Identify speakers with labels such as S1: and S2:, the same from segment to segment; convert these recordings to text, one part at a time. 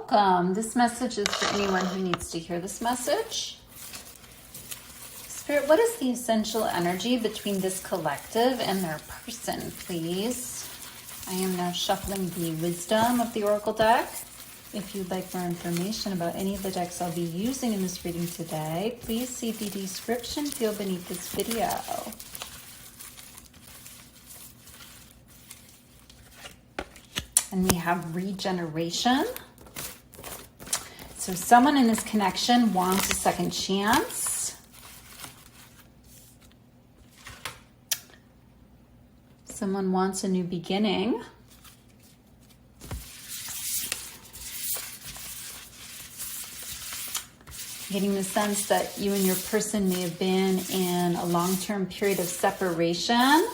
S1: welcome. This message is for anyone who needs to hear this message. Spirit, what is the essential energy between this collective and their person, please? I am now shuffling the wisdom of the Oracle deck. If you'd like more information about any of the decks I'll be using in this reading today, please see the description field beneath this video. And we have regeneration. So someone in this connection wants a second chance. Someone wants a new beginning. Getting the sense that you and your person may have been in a long-term period of separation.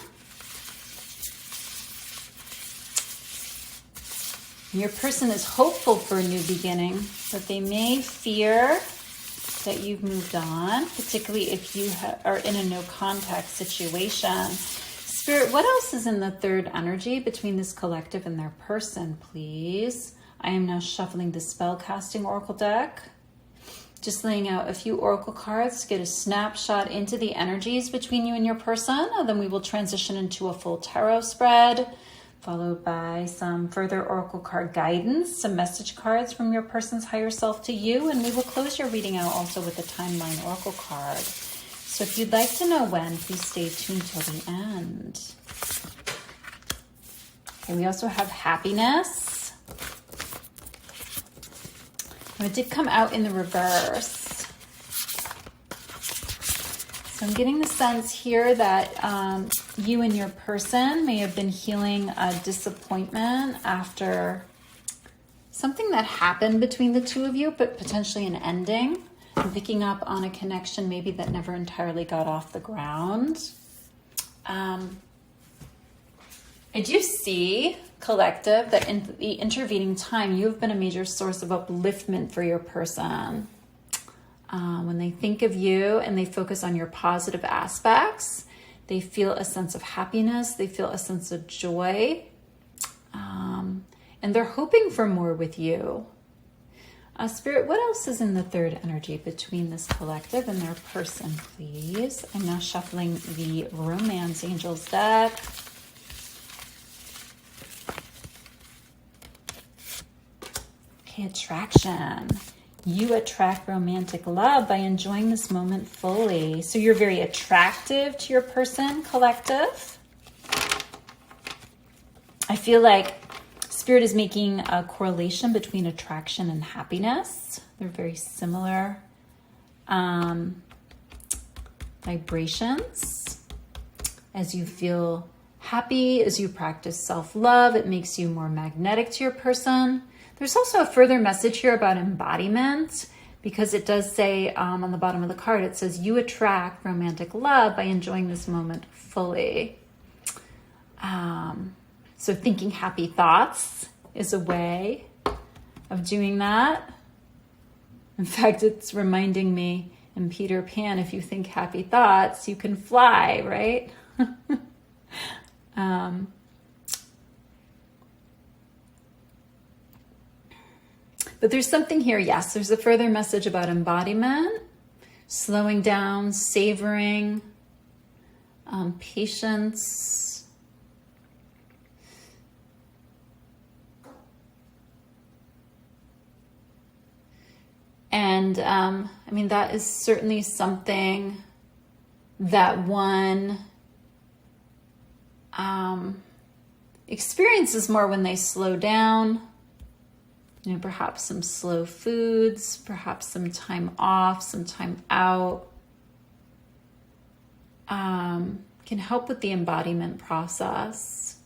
S1: Your person is hopeful for a new beginning, but they may fear that you've moved on, particularly if you are in a no-contact situation. Spirit, what else is in the third energy between this collective and their person, please? I am now shuffling the Spellcasting Oracle deck. Just laying out a few Oracle cards to get a snapshot into the energies between you and your person. And then we will transition into a full tarot spread, followed by some further Oracle card guidance, some message cards from your person's higher self to you, and we will close your reading out also with a timeline Oracle card. So if you'd like to know when, please stay tuned till the end. Okay, we also have happiness. Now, it did come out in the reverse. So I'm getting the sense here that you and your person may have been healing a disappointment after something that happened between the two of you, but potentially an ending. I'm picking up on a connection maybe that never entirely got off the ground. I do see, collective, that in the intervening time, you have been a major source of upliftment for your person. When they think of you and they focus on your positive aspects, they feel a sense of happiness, they feel a sense of joy, and they're hoping for more with you. Spirit, what else is in the third energy between this collective and their person, please? I'm now shuffling the Romance Angels deck. Okay, attraction. You attract romantic love by enjoying this moment fully. So you're very attractive to your person, collective. I feel like Spirit is making a correlation between attraction and happiness. They're very similar vibrations. As you feel happy, as you practice self-love, it makes you more magnetic to your person. There's also a further message here about embodiment, because it does say on the bottom of the card, it says you attract romantic love by enjoying this moment fully. So thinking happy thoughts is a way of doing that. In fact, it's reminding me in Peter Pan, if you think happy thoughts, you can fly, right? But there's something here, yes, there's a further message about embodiment, slowing down, savoring, patience. And I mean, that is certainly something that one experiences more when they slow down. You know, perhaps some slow foods, perhaps some time off, some time out, can help with the embodiment process.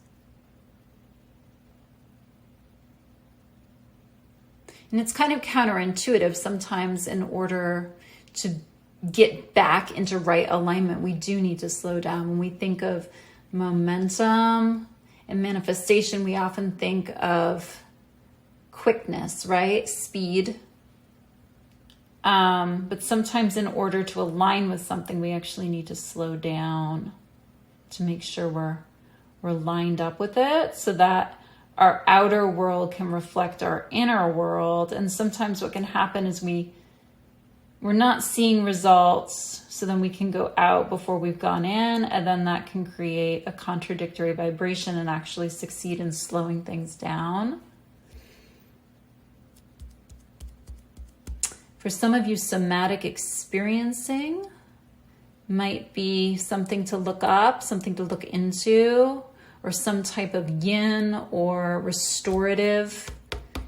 S1: And it's kind of counterintuitive sometimes. In order to get back into right alignment, we do need to slow down. When we think of momentum and manifestation, we often think of quickness, right? Speed. But sometimes in order to align with something, we actually need to slow down to make sure we're lined up with it, so that our outer world can reflect our inner world. And sometimes what can happen is we're not seeing results, so then we can go out before we've gone in, and then that can create a contradictory vibration and actually succeed in slowing things down. For some of you, somatic experiencing might be something to look up, something to look into, or some type of yin or restorative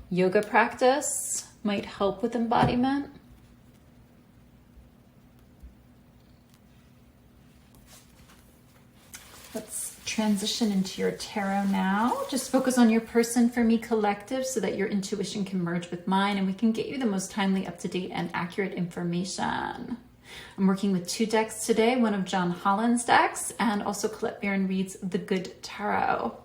S1: yoga practice might help with embodiment. Let's transition into your tarot now. Just focus on your person for me, collective, so that your intuition can merge with mine and we can get you the most timely, up-to-date, and accurate information. I'm working with 2 decks today, one of John Holland's decks and also Colette Baron-Reid's The Good Tarot.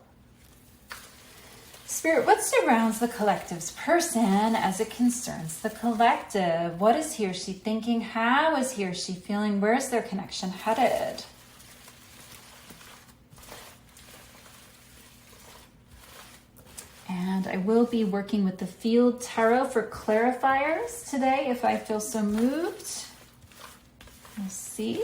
S1: Spirit, what surrounds the collective's person as it concerns the collective? What is he or she thinking? How is he or she feeling? Where's their connection headed? And I will be working with the Field Tarot for clarifiers today if I feel so moved. We'll see.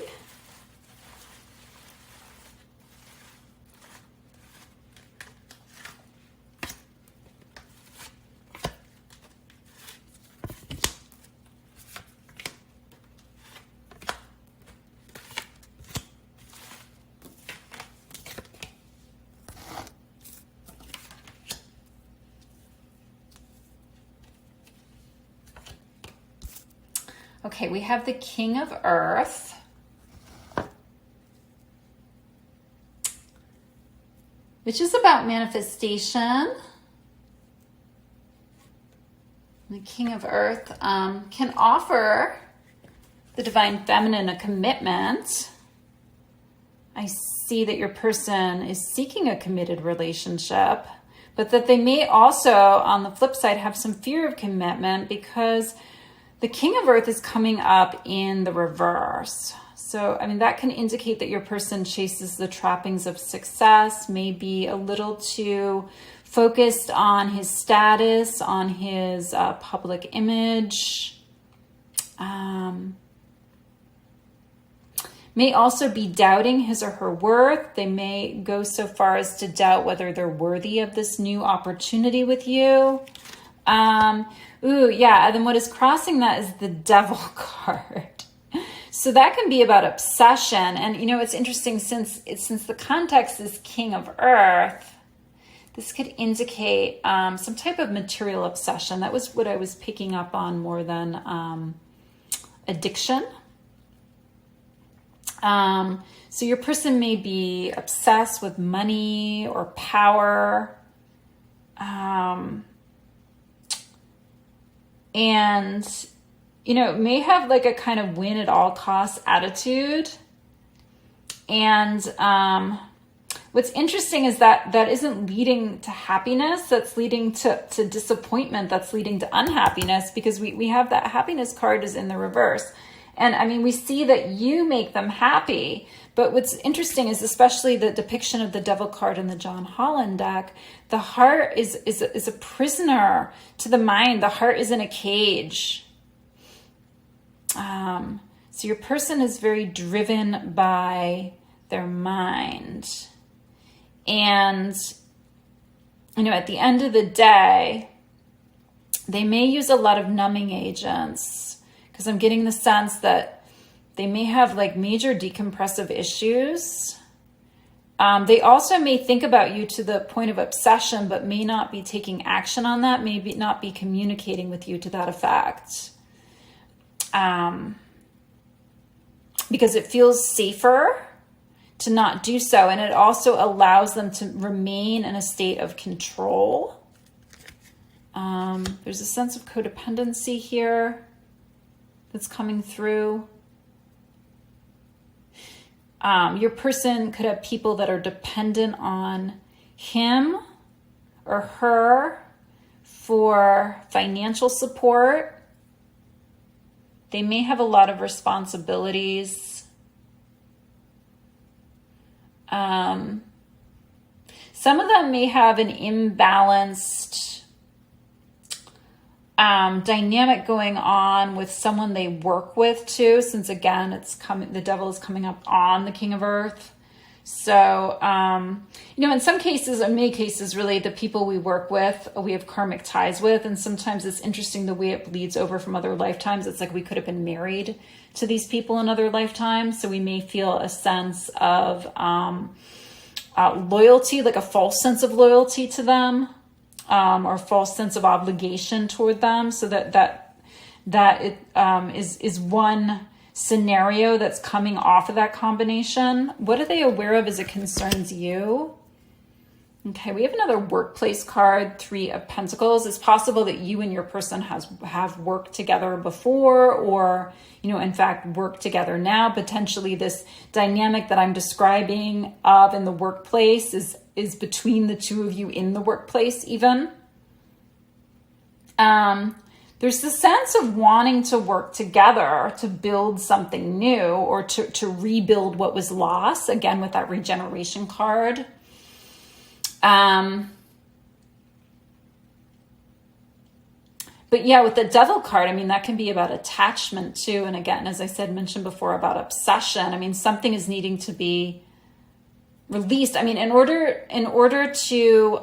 S1: Okay, we have the King of Earth. Which is about manifestation. The King of Earth can offer the Divine Feminine a commitment. I see that your person is seeking a committed relationship, but that they may also, on the flip side, have some fear of commitment because the King of Earth is coming up in the reverse. So, I mean, that can indicate that your person chases the trappings of success, may be a little too focused on his status, on his public image. May also be doubting his or her worth. They may go so far as to doubt whether they're worthy of this new opportunity with you. Ooh, yeah, and then what is crossing that is the Devil card. So that can be about obsession. And, you know, it's interesting since the context is King of Earth, this could indicate some type of material obsession. That was what I was picking up on more than addiction. So your person may be obsessed with money or power. And, you know, may have like a kind of win at all costs attitude. And what's interesting is that isn't leading to happiness. That's leading to disappointment. That's leading to unhappiness because we have that happiness card is in the reverse. And I mean, we see that you make them happy. But what's interesting is especially the depiction of the Devil card in the John Holland deck. The heart is a prisoner to the mind. The heart is in a cage. So your person is very driven by their mind. And, you know, at the end of the day, they may use a lot of numbing agents because I'm getting the sense that they may have like major decompressive issues. They also may think about you to the point of obsession, but may not be taking action on that, maybe not be communicating with you to that effect. Because it feels safer to not do so. And it also allows them to remain in a state of control. There's a sense of codependency here that's coming through. Your person could have people that are dependent on him or her for financial support. They may have a lot of responsibilities. Some of them may have an imbalanced dynamic going on with someone they work with too, since again, the devil is coming up on the King of Earth. So, in some cases, in many cases, really, the people we work with, we have karmic ties with. And sometimes it's interesting the way it bleeds over from other lifetimes. It's like we could have been married to these people in other lifetimes. So we may feel a sense of loyalty, like a false sense of loyalty to them, or false sense of obligation toward them. So that it is one scenario that's coming off of that combination. What are they aware of as it concerns you? Okay, we have another workplace card, 3 of Pentacles. It's possible that you and your person have worked together before, or, in fact, work together now. Potentially this dynamic that I'm describing of in the workplace is between the two of you in the workplace even. There's the sense of wanting to work together to build something new, or to rebuild what was lost, again with that regeneration card. But yeah, with the Devil card, that can be about attachment too. And again, as I mentioned before, about obsession. Something is needing to be released. In order to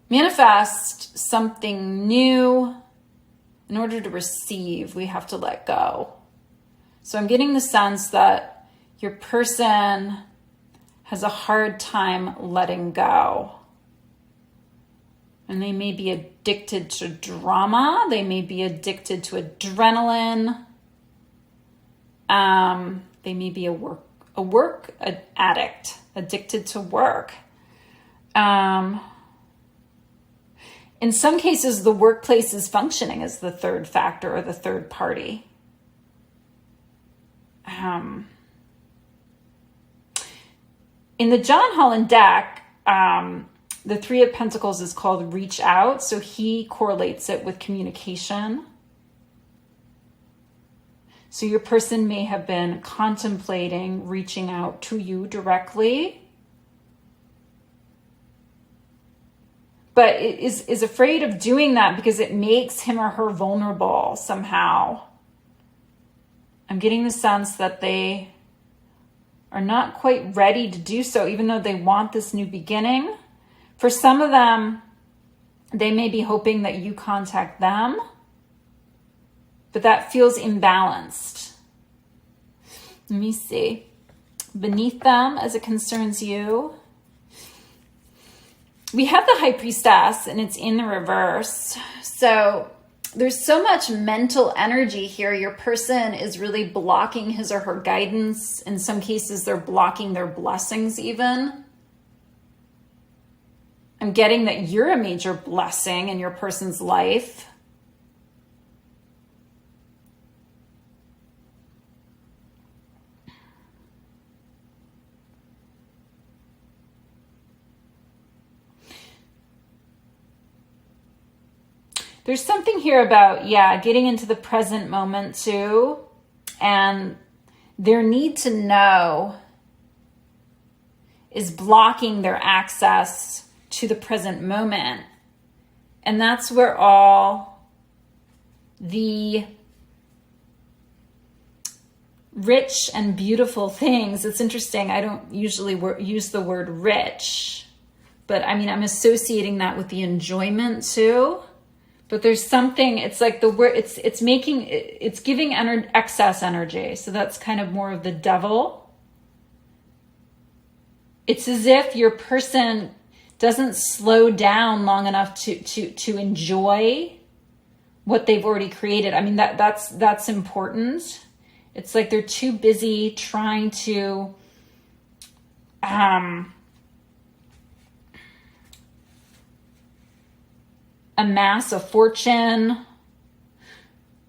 S1: manifest something new, in order to receive, we have to let go. So I'm getting the sense that your person has a hard time letting go. And they may be addicted to drama. They may be addicted to adrenaline. They may be a work addict, addicted to work. In some cases, the workplace is functioning as the third factor or the third party. In the John Holland deck, the 3 of Pentacles is called Reach Out. So he correlates it with communication. So your person may have been contemplating reaching out to you directly, but is afraid of doing that because it makes him or her vulnerable somehow. I'm getting the sense that they are not quite ready to do so, even though they want this new beginning. For some of them, they may be hoping that you contact them, but that feels imbalanced. Let me see. Beneath them, as it concerns you, we have the High Priestess, and it's in the reverse. So there's so much mental energy here. Your person is really blocking his or her guidance. In some cases, they're blocking their blessings even. I'm getting that you're a major blessing in your person's life. There's something here about, getting into the present moment too. And their need to know is blocking their access to the present moment. And that's where all the rich and beautiful things, it's interesting, I don't usually use the word rich, but I'm associating that with the enjoyment too. But there's something, it's like the word, it's giving excess energy. So that's kind of more of the devil. It's as if your person doesn't slow down long enough to enjoy what they've already created. That's important. It's like they're too busy trying to amass a fortune,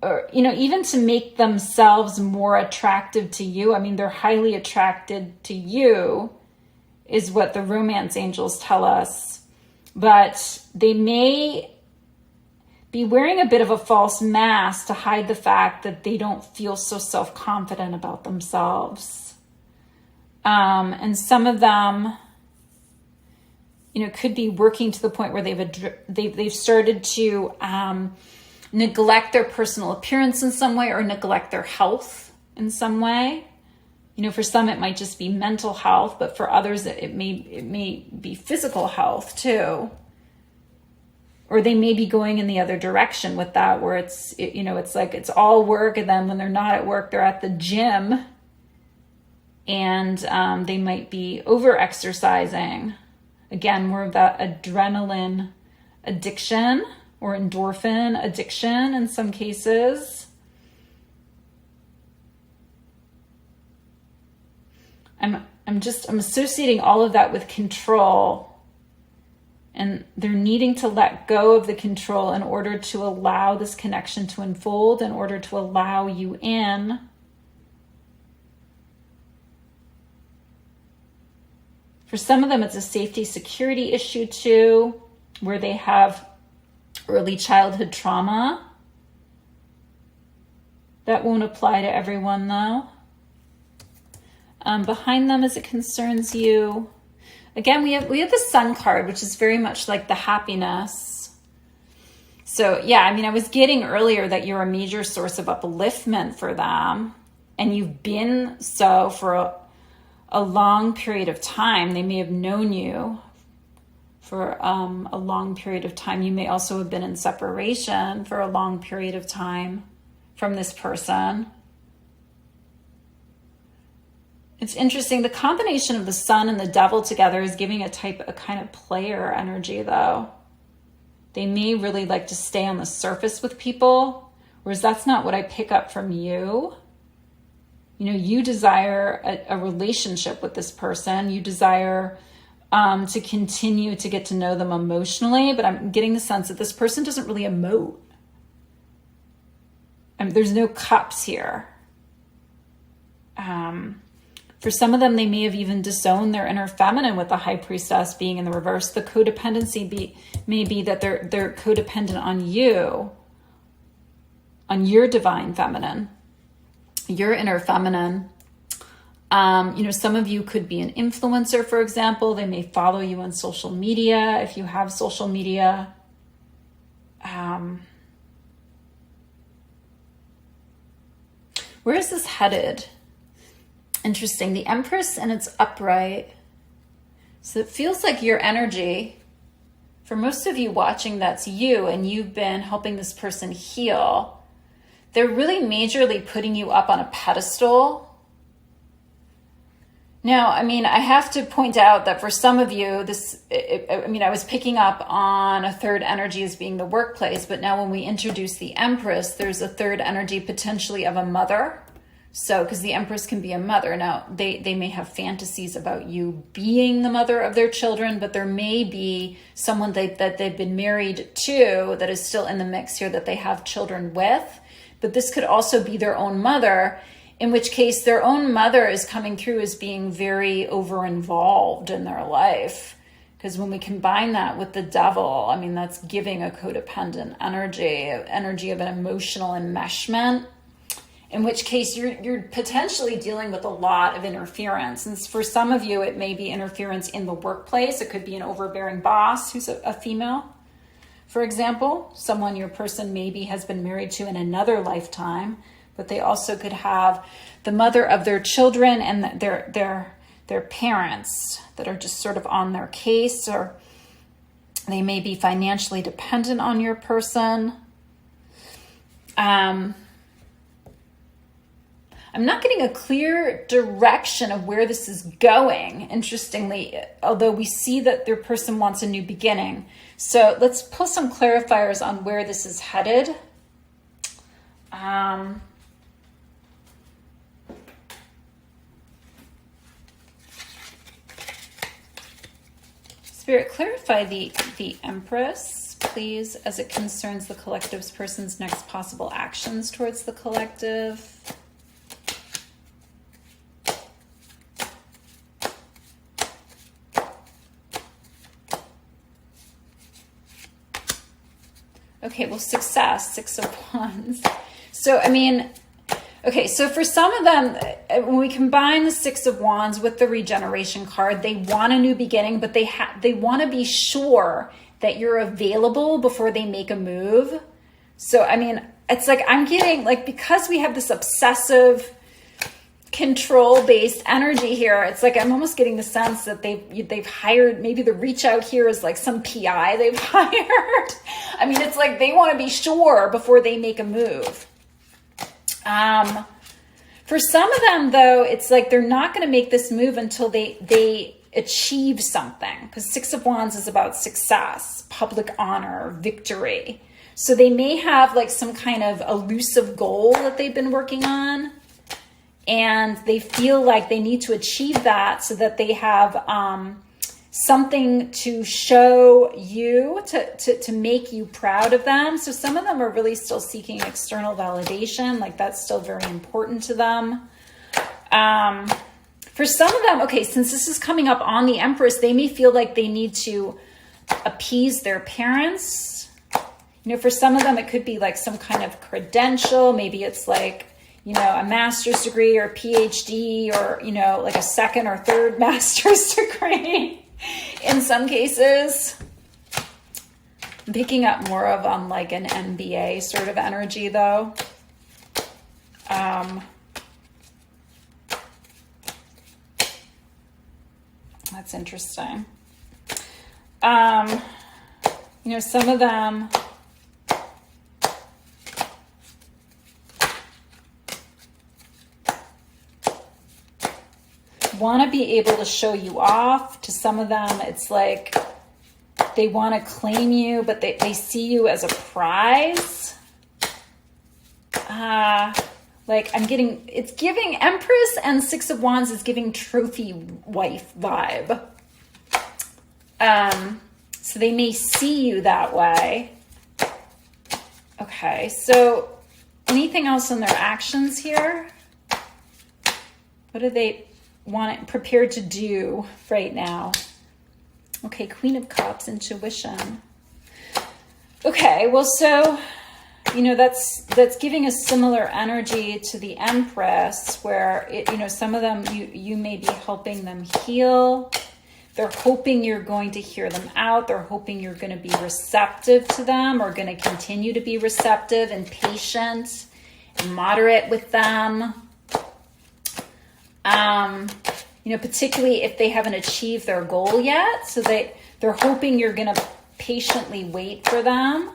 S1: or even to make themselves more attractive to you. They're highly attracted to you is what the romance angels tell us, but they may be wearing a bit of a false mask to hide the fact that they don't feel so self-confident about themselves. And some of them, you know, could be working to the point where they've started to neglect their personal appearance in some way, or neglect their health in some way. You know, for some it might just be mental health, but for others it may be physical health too. Or they may be going in the other direction with that, where it's like it's all work, and then when they're not at work, they're at the gym, and they might be over exercising. Again, more of that adrenaline addiction or endorphin addiction in some cases. I'm associating all of that with control. And they're needing to let go of the control in order to allow this connection to unfold, in order to allow you in. For some of them, it's a safety security issue too, where they have early childhood trauma. That won't apply to everyone though. Behind them, as it concerns you, again, we have the Sun card, which is very much like the happiness. So yeah, I mean, I was getting earlier that you're a major source of upliftment for them, and you've been so for a long period of time. They may have known you for a long period of time. You may also have been in separation for a long period of time from this person. It's interesting. The combination of the Sun and the Devil together is giving a kind of player energy, though. They may really like to stay on the surface with people, whereas that's not what I pick up from you. You know, you desire a relationship with this person. You desire to continue to get to know them emotionally, but I'm getting the sense that this person doesn't really emote. There's no cups here. For some of them, they may have even disowned their inner feminine with the High Priestess being in the reverse. The codependency may be that they're codependent on you, on your divine feminine, your inner feminine. You know, some of you could be an influencer, for example. They may follow you on social media if you have social media. Where is this headed? Interesting. The Empress, and it's upright. So it feels like your energy, for most of you watching, that's you, and you've been helping this person heal. They're really majorly putting you up on a pedestal. Now, I mean, I have to point out that for some of you, I was picking up on a third energy as being the workplace, but now when we introduce the Empress, there's a third energy potentially of a mother. So, because the Empress can be a mother. Now, they may have fantasies about you being the mother of their children, but there may be someone that they've been married to that is still in the mix here that they have children with. But this could also be their own mother, in which case their own mother is coming through as being very over-involved in their life. Because when we combine that with the Devil, I mean, that's giving a codependent energy of an emotional enmeshment. In which case you're potentially dealing with a lot of interference. And for some of you, it may be interference in the workplace. It could be an overbearing boss who's a female, for example. Someone your person maybe has been married to in another lifetime, but they also could have the mother of their children and their parents that are just sort of on their case, or they may be financially dependent on your person. I'm not getting a clear direction of where this is going, interestingly, although we see that their person wants a new beginning. So let's pull some clarifiers on where this is headed. Spirit, clarify the Empress, please, as it concerns the collective's person's next possible actions towards the collective. Okay, well, success, 6 of Wands. So, I mean, Okay, so for some of them, when we combine the Six of Wands with the regeneration card, they want a new beginning, but they want to be sure that you're available before they make a move. So, I mean, it's like I'm getting, like, because we have this obsessive, control-based energy here, it's like I'm almost getting the sense that they've hired, maybe the reach out here is like some PI they've hired. I mean, it's like they want to be sure before they make a move. For some of them, though, it's like they're not going to make this move until they achieve something, because Six of Wands is about success, public honor, victory. So they may have like some kind of elusive goal that they've been working on, and they feel like they need to achieve that so that they have something to show you, to make you proud of them. So some of them are really still seeking external validation, like that's still very important to them. For some of them, okay, since this is coming up on the Empress, they may feel like they need to appease their parents. You know, for some of them, it could be like some kind of credential. Maybe it's like, you know, a master's degree or PhD, or, you know, like a second or third master's degree. In some cases, I'm picking up more of on like an MBA sort of energy, though. That's interesting. You know, some of them want to be able to show you off. To some of them, it's like they want to claim you, but they see you as a prize. Like it's giving Empress and Six of Wands is giving trophy wife vibe. So they may see you that way. Okay, so anything else in their actions here? What do they prepared to do right now? Okay, Queen of Cups, intuition. Okay, well, so, you know, that's giving a similar energy to the Empress, where it, you know, some of them you may be helping them heal. They're hoping you're going to hear them out. They're hoping you're going to be receptive to them, or going to continue to be receptive and patient and moderate with them. You know, particularly if they haven't achieved their goal yet. So they're hoping you're going to patiently wait for them.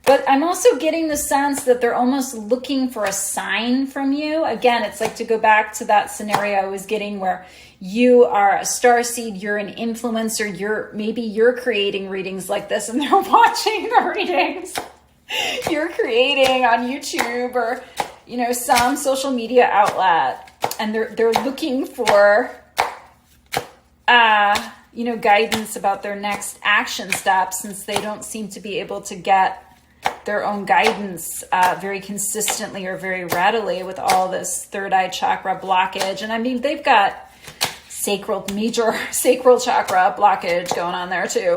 S1: But I'm also getting the sense that they're almost looking for a sign from you. Again, it's like to go back to that scenario I was getting where you are a starseed, you're an influencer, maybe you're creating readings like this and they're watching the readings you're creating on YouTube or, you know, some social media outlet. And they're looking for, you know, guidance about their next action steps, since they don't seem to be able to get their own guidance very consistently or very readily with all this third eye chakra blockage. And I mean, they've got major sacral chakra blockage going on there too.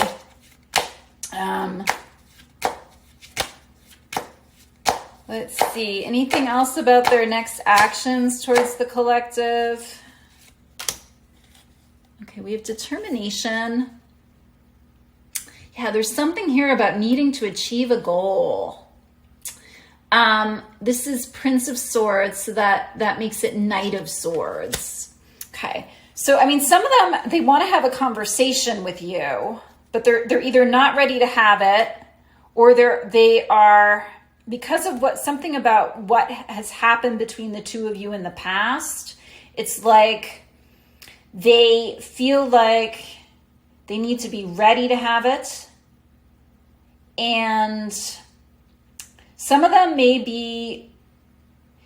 S1: Let's see. Anything else about their next actions towards the collective? Okay, we have determination. Yeah, there's something here about needing to achieve a goal. This is Prince of Swords, so that makes it Knight of Swords. Okay, so I mean, some of them, they want to have a conversation with you, but they're either not ready to have it, or they are, because of something about what has happened between the two of you in the past. It's like they feel like they need to be ready to have it. And some of them may be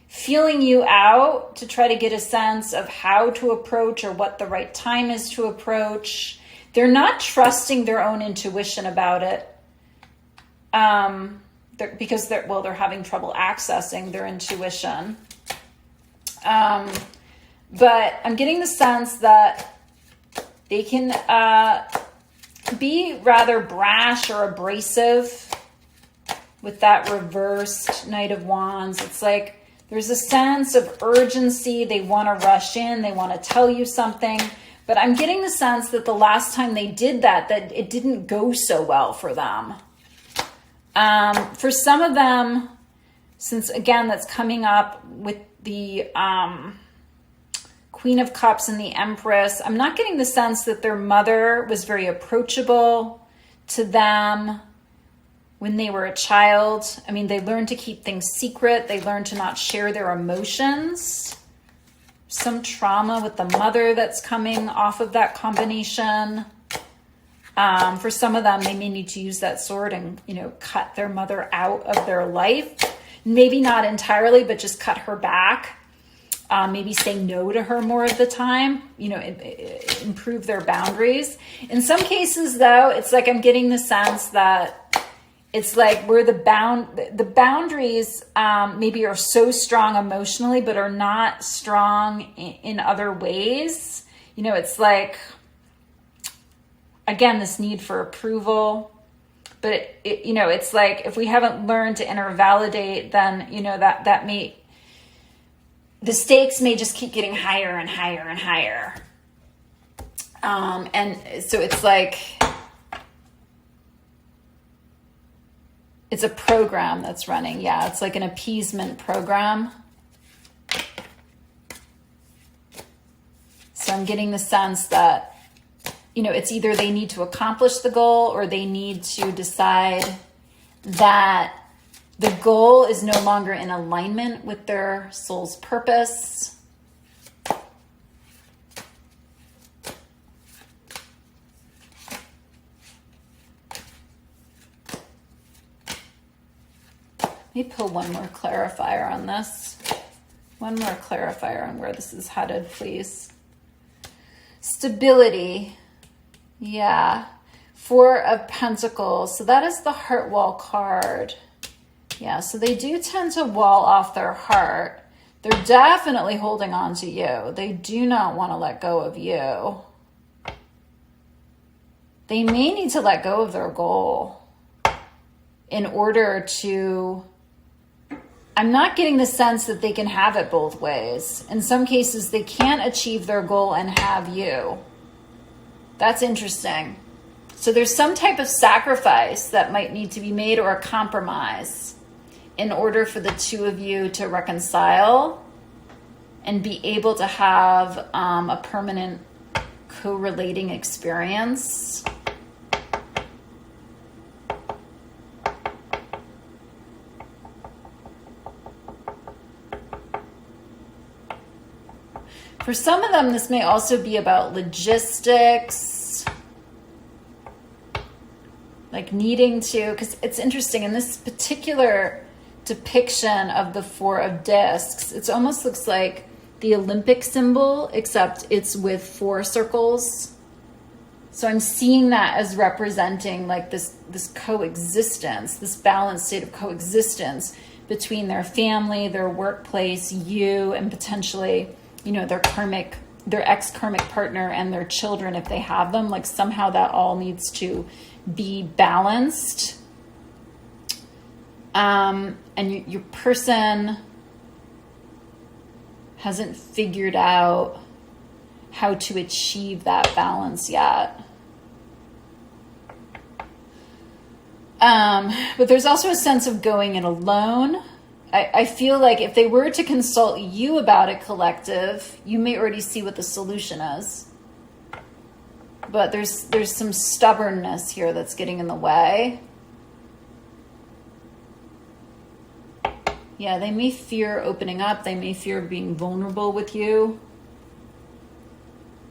S1: feeling you out to try to get a sense of how to approach or what the right time is to approach. They're not trusting their own intuition about it. Because they're having trouble accessing their intuition. But I'm getting the sense that they can be rather brash or abrasive with that reversed Knight of Wands. It's like There's a sense of urgency. They want to rush in. They want to tell you something. But I'm getting the sense that the last time they did that it didn't go so well for them. For some of them, since again, that's coming up with the Queen of Cups and the Empress, I'm not getting the sense that their mother was very approachable to them when they were a child. I mean, they learned to keep things secret. They learned to not share their emotions. Some trauma with the mother that's coming off of that combination. For some of them, they may need to use that sword and, cut their mother out of their life. Maybe not entirely, but just cut her back. Maybe say no to her more of the time, improve their boundaries. In some cases, though, it's like I'm getting the sense that it's like where the boundaries maybe are so strong emotionally, but are not strong in other ways. It's like, again, this need for approval. But, it's like if we haven't learned to inner validate, then, that may, the stakes may just keep getting higher and higher and higher. And so it's like, it's a program that's running. Yeah, it's like an appeasement program. So I'm getting the sense that, it's either they need to accomplish the goal or they need to decide that the goal is no longer in alignment with their soul's purpose. Let me pull one more clarifier on this. One more clarifier on where this is headed, please. Stability. Yeah. Four of Pentacles. So that is the heart wall card. Yeah, so they do tend to wall off their heart. They're definitely holding on to you. They do not want to let go of you. They may need to let go of their goal in order to... I'm not getting the sense that they can have it both ways. In some cases, they can't achieve their goal and have you. That's interesting. So there's some type of sacrifice that might need to be made or a compromise in order for the two of you to reconcile and be able to have a permanent co-relating experience. For some of them, this may also be about logistics, like needing to, because it's interesting, in this particular depiction of the Four of Discs, it almost looks like the Olympic symbol, except it's with four circles. So I'm seeing that as representing like this coexistence, this balanced state of coexistence between their family, their workplace, you, and potentially, their ex-karmic partner and their children, if they have them. Like somehow that all needs to be balanced. And your person hasn't figured out how to achieve that balance yet. But there's also a sense of going it alone. I feel like if they were to consult you about it, collective, you may already see what the solution is. But there's some stubbornness here that's getting in the way. Yeah, they may fear opening up. They may fear being vulnerable with you.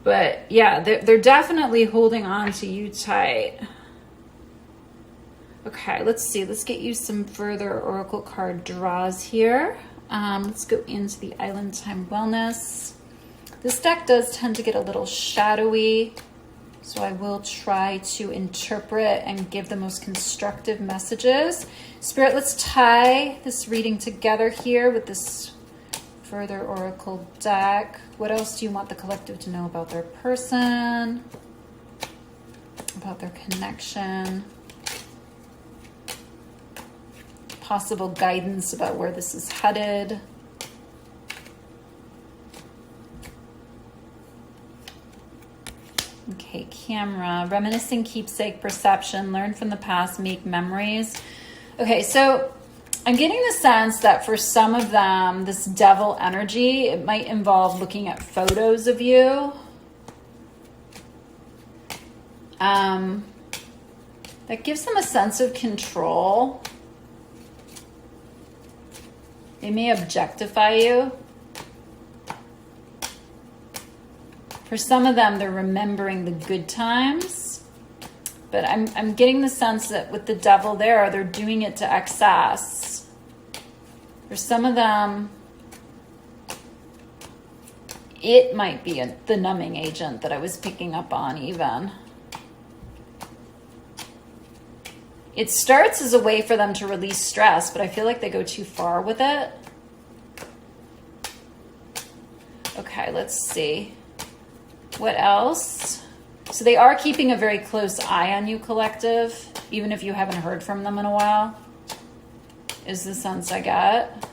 S1: But yeah, they're definitely holding on to you tight. Okay, let's see. Let's get you some further oracle card draws here. Let's go into the Island Time Wellness. This deck does tend to get a little shadowy, so I will try to interpret and give the most constructive messages. Spirit, let's tie this reading together here with this further oracle deck. What else do you want the collective to know about their person, about their connection? Possible guidance about where this is headed. camera. Reminiscing, keepsake, perception, learn from the past, make memories. Okay, so I'm getting the sense that for some of them, this devil energy, it might involve looking at photos of you. That gives them a sense of control. They may objectify you. For some of them, they're remembering the good times. But I'm getting the sense that with the devil there, they're doing it to excess. For some of them, it might be the numbing agent that I was picking up on even. It starts as a way for them to release stress, but I feel like they go too far with it. Okay, let's see. What else? So they are keeping a very close eye on you, collective, even if you haven't heard from them in a while, is the sense I get.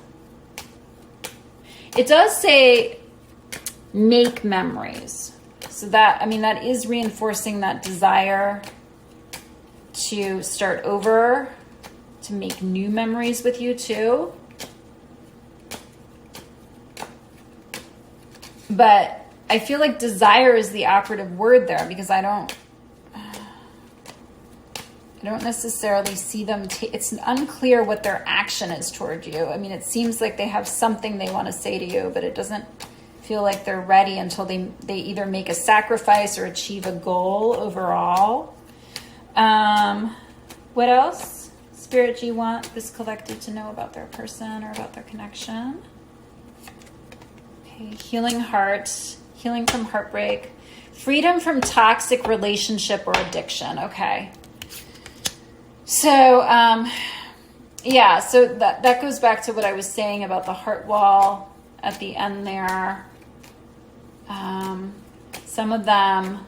S1: It does say make memories. So that, I mean, that is reinforcing that desire to start over, to make new memories with you too. But I feel like desire is the operative word there, because I don't necessarily see them. It's unclear what their action is toward you. I mean, it seems like they have something they want to say to you, but it doesn't feel like they're ready until they either make a sacrifice or achieve a goal overall. What else? Spirit, do you want this collective to know about their person or about their connection? Okay, healing heart, healing from heartbreak, freedom from toxic relationship or addiction. Okay. So, yeah, so that goes back to what I was saying about the heart wall at the end there. Some of them,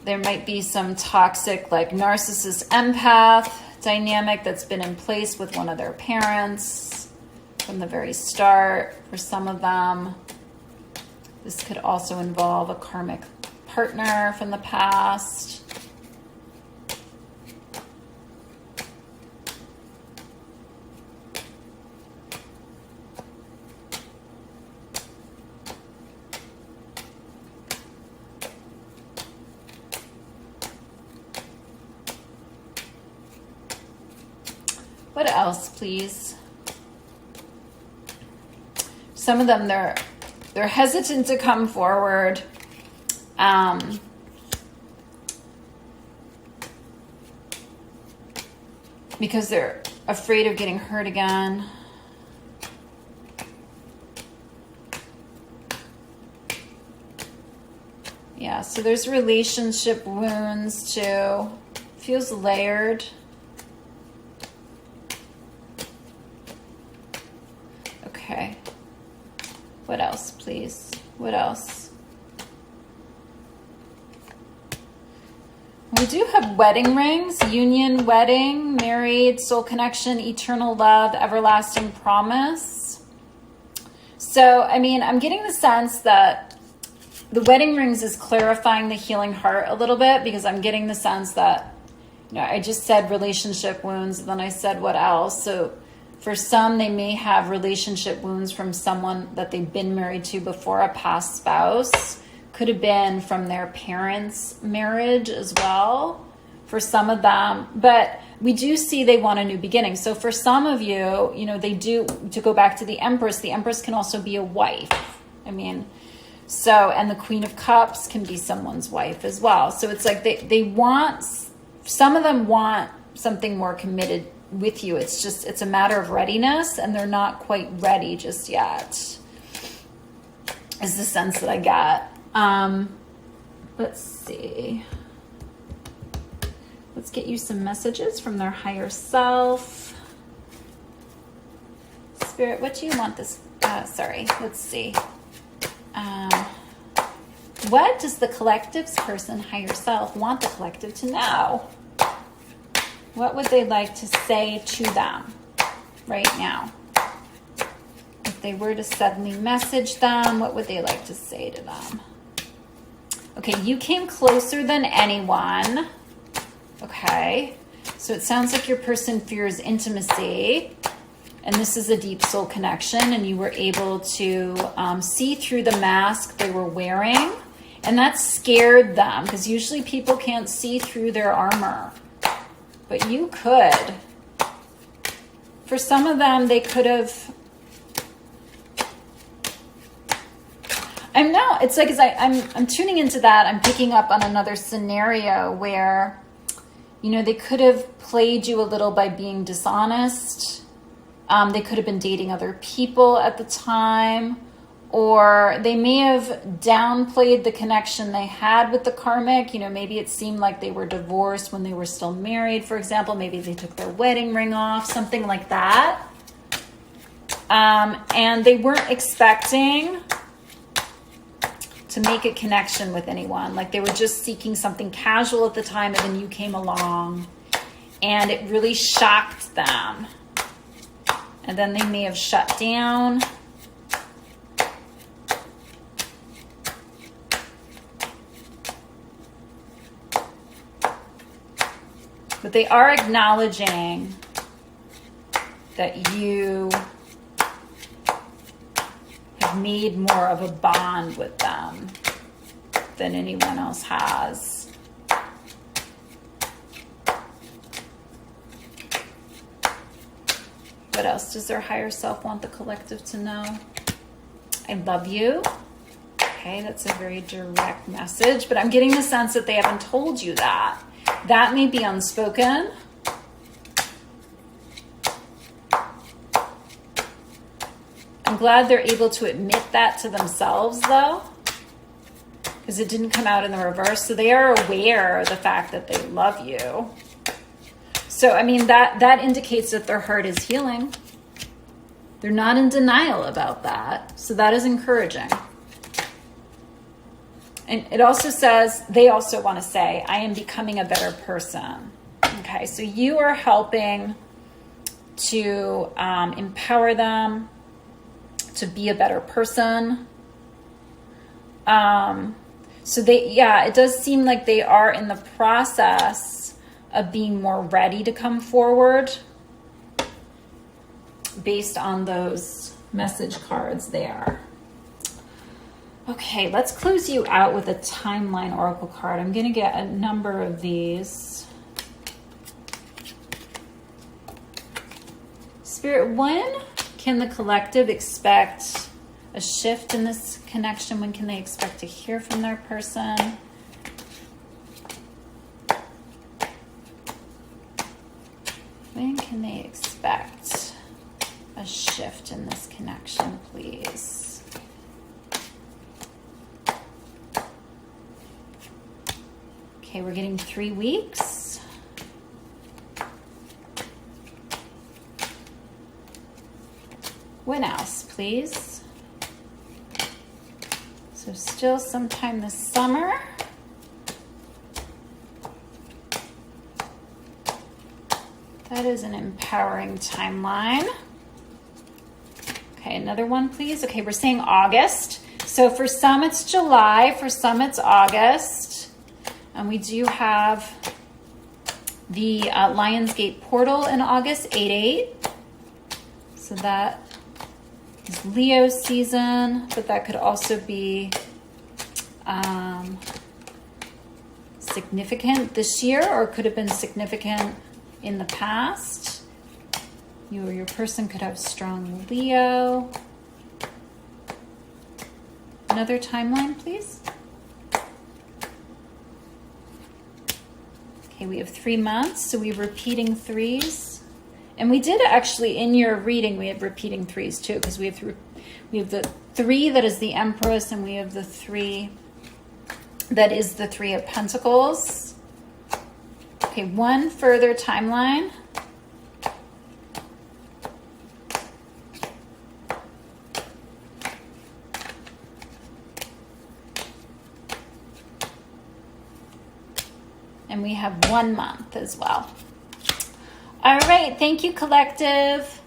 S1: there might be some toxic, like narcissist empath dynamic that's been in place with one of their parents from the very start. For some of them, this could also involve a karmic partner from the past. What else, please? Some of them, they're hesitant to come forward. Because they're afraid of getting hurt again. Yeah, so there's relationship wounds too. Feels layered. Okay. What else, please? What else? We do have wedding rings, union, wedding, married, soul connection, eternal love, everlasting promise. So, I mean, I'm getting the sense that the wedding rings is clarifying the healing heart a little bit, because I'm getting the sense that, you know, I just said relationship wounds, and then I said what else? So for some, they may have relationship wounds from someone that they've been married to before, a past spouse. Could have been from their parents' marriage as well for some of them. But we do see they want a new beginning. So for some of you, you know, they do, to go back to the Empress can also be a wife. I mean, so, and the Queen of Cups can be someone's wife as well. So it's like they want, some of them want something more committed with you. It's just, it's a matter of readiness, and they're not quite ready just yet, is the sense that I got. Let's see. Let's get you some messages from their higher self. Spirit, what do you want this? Let's see. What does the collective's person, higher self, want the collective to know? What would they like to say to them right now? If they were to suddenly message them, what would they like to say to them? Okay, you came closer than anyone. Okay, so it sounds like your person fears intimacy. And this is a deep soul connection, and you were able to see through the mask they were wearing. And that scared them, because usually people can't see through their armor. But you could. For some of them, they could have... it's like as I'm tuning into that, I'm picking up on another scenario where, you know, they could have played you a little by being dishonest. They could have been dating other people at the time, or they may have downplayed the connection they had with the karmic. You know, maybe it seemed like they were divorced when they were still married, for example. Maybe they took their wedding ring off, something like that. And they weren't expecting to make a connection with anyone. Like they were just seeking something casual at the time, and then you came along, and it really shocked them. And then they may have shut down. But they are acknowledging that you have made more of a bond with them than anyone else has. What else does their higher self want the collective to know? I love you. Okay, that's a very direct message, but I'm getting the sense that they haven't told you that. That may be unspoken. I'm glad they're able to admit that to themselves, though, because it didn't come out in the reverse. So they are aware of the fact that they love you. So, I mean, that indicates that their heart is healing. They're not in denial about that. So that is encouraging. And it also says, they also want to say, I am becoming a better person. Okay, so you are helping to empower them to be a better person. So it does seem like they are in the process of being more ready to come forward based on those message cards there. Okay, let's close you out with a timeline oracle card. I'm going to get a number of these. Spirit, when can the collective expect a shift in this connection? When can they expect to hear from their person? When can they expect a shift in this connection, please? Okay, we're getting 3 weeks. When else, please? So still sometime this summer. That is an empowering timeline. Okay, another one, please. Okay, we're saying August. So for some, it's July. For some, it's August. And we do have the Lionsgate portal in August, 8/8. So that is Leo season, but that could also be significant this year, or could have been significant in the past. You or your person could have strong Leo. Another timeline, please. Okay, we have 3 months, so we're repeating threes. And we did actually, in your reading, we have repeating threes too, because we have the 3 that is the Empress, and we have the 3 that is the 3 of Pentacles. Okay, one further timeline. And we have 1 month as well. All right, thank you, collective.